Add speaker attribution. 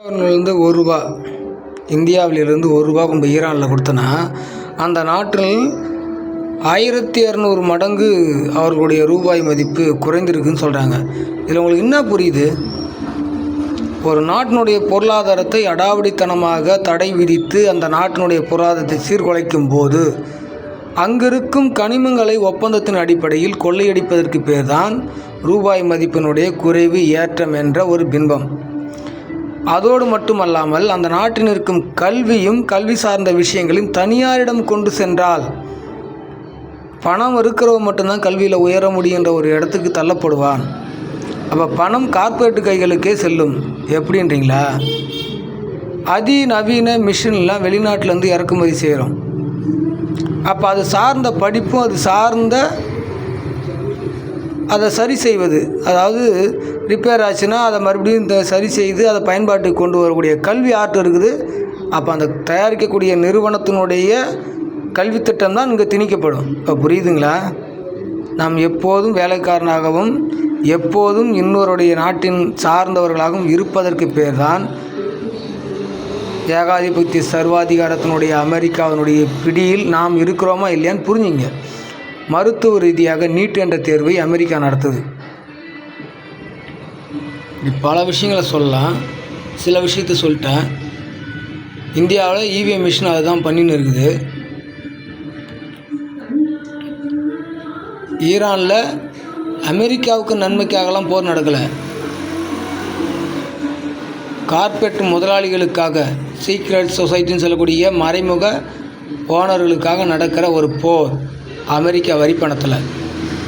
Speaker 1: இந்தியாவிலிருந்து ₹1 இந்தியாவிலிருந்து ₹1 நம்ம ஈரானில் கொடுத்தனா அந்த நாட்டில் 1200 மடங்கு அவர்களுடைய ரூபாய் மதிப்பு குறைந்திருக்குன்னு சொல்கிறாங்க. இதில் உங்களுக்கு என்ன புரியுது? ஒரு நாட்டினுடைய பொருளாதாரத்தை அடாவடித்தனமாக தடை விதித்து அந்த நாட்டினுடைய பொருளாதாரத்தை சீர்குலைக்கும் போது அங்கிருக்கும் கனிமங்களை ஒப்பந்தத்தின் அடிப்படையில் கொள்ளையடிப்பதற்கு பேர் தான் ரூபாய் மதிப்பினுடைய குறைவு ஏற்றம் என்ற ஒரு பின்பம். அதோடு மட்டுமல்லாமல் அந்த நாட்டில் இருக்கும் கல்வியும் கல்வி சார்ந்த விஷயங்களையும் தனியாரிடம் கொண்டு சென்றால் பணம் இருக்கிறவங்க மட்டும்தான் கல்வியில் உயர முடியுன்ற ஒரு இடத்துக்கு தள்ளப்படுவான். அப்போ பணம் கார்ப்பரேட் கைகளுக்கே செல்லும். எப்படின்றீங்களா? அதிநவீன மிஷின்லாம் வெளிநாட்டிலேருந்து இறக்குமதி செய்கிறோம். அப்போ அது சார்ந்த படிப்பும் அது சார்ந்த அதை சரி செய்வது, அதாவது ரிப்பேர் ஆச்சுன்னா அதை மறுபடியும் சரி செய்து அதை பயன்பாட்டுக்கு கொண்டு வரக்கூடிய கல்வி ஆற்றல் இருக்குது. அப்போ அந்த தயாரிக்கக்கூடிய நிறுவனத்தினுடைய கல்வித்திட்டம் தான் இங்கே திணிக்கப்படும். இப்போ புரியுதுங்களா? நாம் எப்போதும் வேலைக்காரனாகவும் எப்போதும் இன்னொருடைய நாட்டின் சார்ந்தவர்களாகவும் இருப்பதற்கு பேர் தான் ஏகாதிபத்திய சர்வாதிகாரத்தினுடைய அமெரிக்காவினுடைய பிடியில் நாம் இருக்கிறோமா இல்லையான்னு புரிஞ்சுங்க. மருத்துவ ரீதியாக நீட் என்ற தேர்வை அமெரிக்கா நடத்துது. பல விஷயங்களை சொல்லலாம், சில விஷயத்த சொல்லிட்டேன். இந்தியாவில் இவிஎம் மிஷின் அதை தான் பண்ணின்னு இருக்குது. ஈரானில் அமெரிக்காவுக்கு நன்மைக்காகலாம் போர் நடக்கலை, கார்ப்பரேட் முதலாளிகளுக்காக சீக்ரெட் சொசைட்டின்னு சொல்லக்கூடிய மறைமுக ஓனர்களுக்காக நடக்கிற ஒரு போர் அமெரிக்கா வரி பணத்தில்.